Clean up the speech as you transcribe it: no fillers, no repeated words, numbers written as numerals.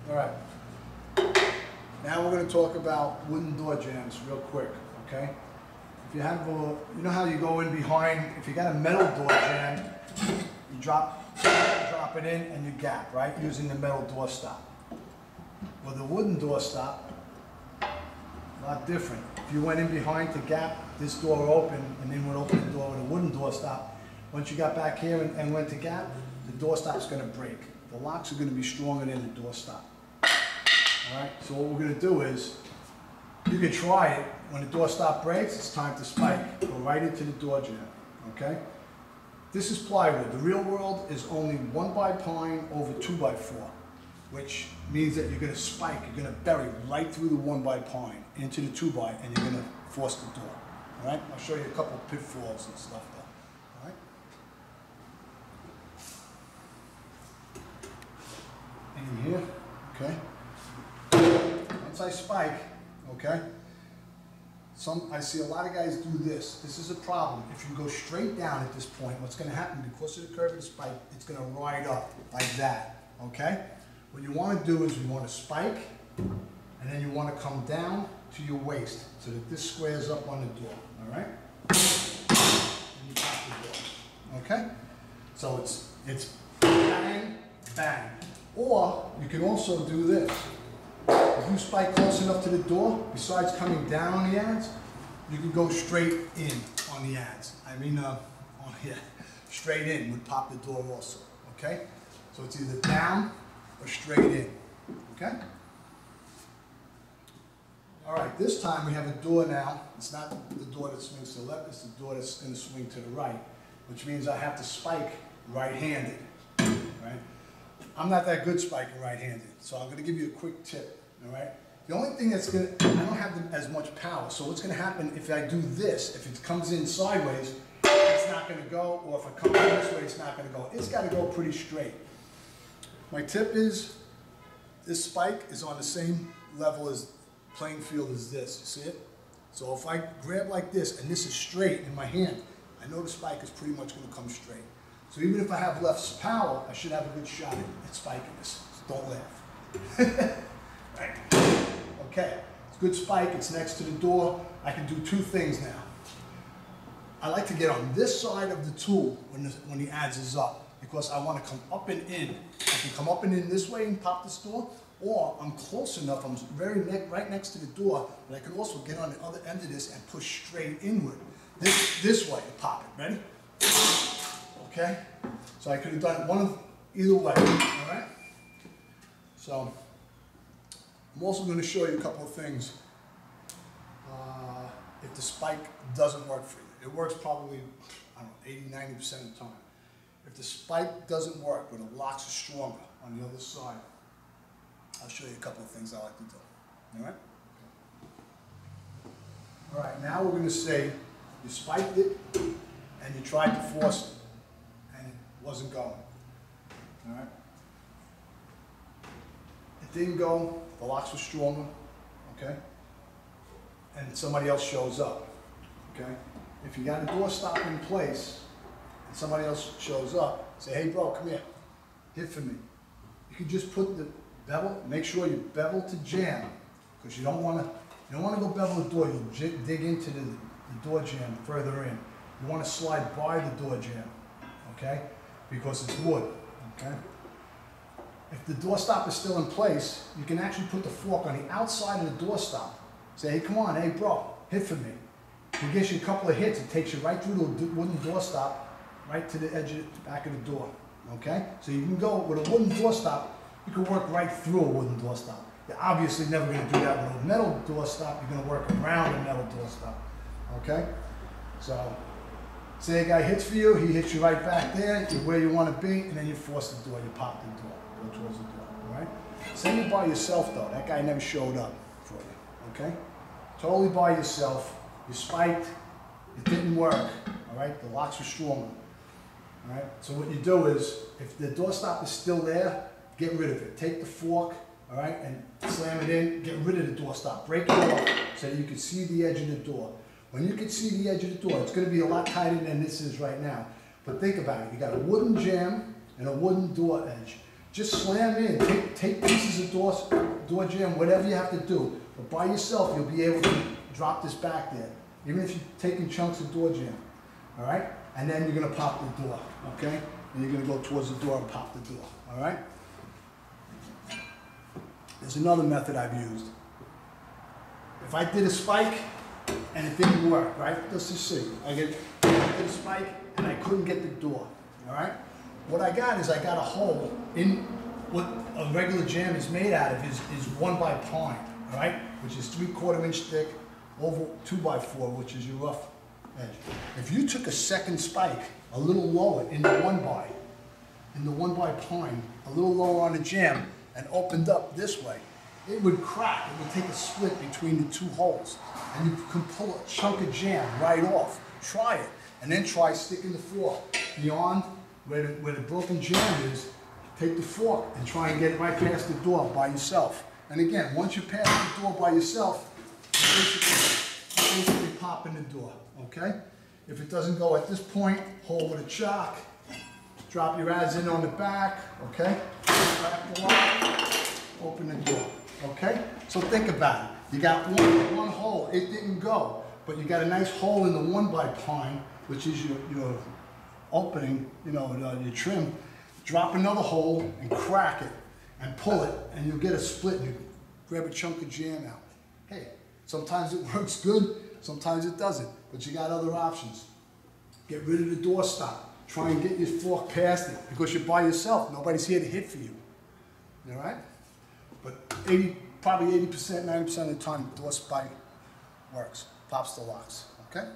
All right. Now we're going to talk about wooden door jambs real quick, okay? If you have you know how you go in behind, if you got a metal door jamb, you drop it in and you gap, right? Using the metal door stop. With a wooden door stop, a lot different. If you went in behind to gap this door open and then would open the door with a wooden door stop, once you got back here and went to gap, the door stop's going to break. The locks are going to be stronger than the door stop. Alright, so what we're going to do is, you can try it. When the door stop breaks, it's time to spike. Go right into the door jamb, okay? This is plywood. The real world is only 1x pine over 2x4, which means that you're going to spike, you're going to bury right through the 1x pine into the 2x, and you're going to force the door. Alright, I'll show you a couple of pitfalls and stuff though. Alright? In here, okay? Once I spike, okay, I see a lot of guys do this. This is a problem. If you go straight down at this point, what's going to happen, because of the curve of the spike, it's going to ride up like that, okay? What you want to do is you want to spike, and then you want to come down to your waist so that this squares up on the door, all right? And you pop the door, okay? So it's bang, bang. Or you can also do this. If you spike close enough to the door, besides coming down on the adze, you can go straight in on the adze. Straight in would pop the door also, okay? So it's either down or straight in, okay? All right, this time we have a door now. It's not the door that swings to the left, it's the door that's going to swing to the right, which means I have to spike right-handed, right? I'm not that good spiking right-handed, so I'm going to give you a quick tip, all right? The only thing that's going to, I don't have as much power, so what's going to happen if I do this, if it comes in sideways, it's not going to go, or if it comes in this way, it's not going to go. It's got to go pretty straight. My tip is, this spike is on the same level as playing field as this, you see it? So if I grab like this, and this is straight in my hand, I know the spike is pretty much going to come straight. So even if I have less power, I should have a good shot at spiking this. So don't laugh. Right. Okay, it's a good spike, it's next to the door. I can do two things now. I like to get on this side of the tool when the adze is up, because I want to come up and in. I can come up and in this way and pop this door, or I'm close enough, I'm right next to the door, but I can also get on the other end of this and push straight inward. This way to pop it. Ready? Okay? So I could have done it either way, all right? So, I'm also going to show you a couple of things if the spike doesn't work for you. It works probably, I don't know, 80–90% of the time. If the spike doesn't work, but the locks are stronger on the other side, I'll show you a couple of things I like to do, all right? All right, now we're going to say you spiked it and you tried to force it and it wasn't going, all right? It didn't go, the locks were stronger, okay? And somebody else shows up, okay? If you got a door stop in place and somebody else shows up, say, hey bro, come here, hit for me. You can just put the bevel, make sure you bevel to jam, because you don't want to go bevel the door, you dig into the door jamb further in. You want to slide by the door jamb, okay? Because it's wood, okay? If the door stop is still in place, you can actually put the fork on the outside of the door stop. Say, hey, come on, hey, bro, hit for me. It gives you a couple of hits. It takes you right through the wooden door stop, right to the edge of the back of the door, okay? So you can go with a wooden door stop, you can work right through a wooden door stop. You're obviously never going to do that with a metal door stop. You're going to work around a metal door stop, okay? So, say a guy hits for you, he hits you right back there, you're where you want to be, and then you force the door, you pop the door. Go towards the door, all right? Say you're by yourself though, that guy never showed up for you, okay? Totally by yourself, you spiked, it didn't work, all right? The locks were stronger, all right? So what you do is, if the door stop is still there, get rid of it. Take the fork, all right, and slam it in, get rid of the door stop, break it off so you can see the edge of the door. When you can see the edge of the door, it's going to be a lot tighter than this is right now. But think about it, you got a wooden jamb and a wooden door edge. just slam in, take pieces of door jamb, whatever you have to do. But by yourself, you'll be able to drop this back there, even if you're taking chunks of door jamb, all right? And then you're gonna pop the door, okay? And you're gonna go towards the door and pop the door, all right? There's another method I've used. If I did a spike and it didn't work, right? Let's just see. I did a spike and I couldn't get the door, all right? What I got is I got a hole in what a regular jam is made out of is 1x pine, all right? Which is 3/4 inch thick, oval 2x4, which is your rough edge. If you took a second spike a little lower in the 1x pine, a little lower on the jam, and opened up this way, it would crack. It would take a split between the two holes, and you can pull a chunk of jam right off. Try it, and then try sticking the fork beyond where the broken jam is. Take the fork and try and get it right past the door by yourself. And again, once you pass the door by yourself, you basically pop in the door, okay? If it doesn't go at this point, hold with a chalk, drop your ads in on the back, okay? Back the lock, open the door, okay? So think about it. You got one hole, it didn't go, but you got a nice hole in the 1x pine, which is your opening, your trim. Drop another hole and crack it and pull it, and you'll get a split and you grab a chunk of jam out. Hey, sometimes it works good, sometimes it doesn't, but you got other options. Get rid of the door stop. Try and get your fork past it because you're by yourself. Nobody's here to hit for you. All right? But probably 80%, 90% of the time, door spike works. Pops the locks. Okay?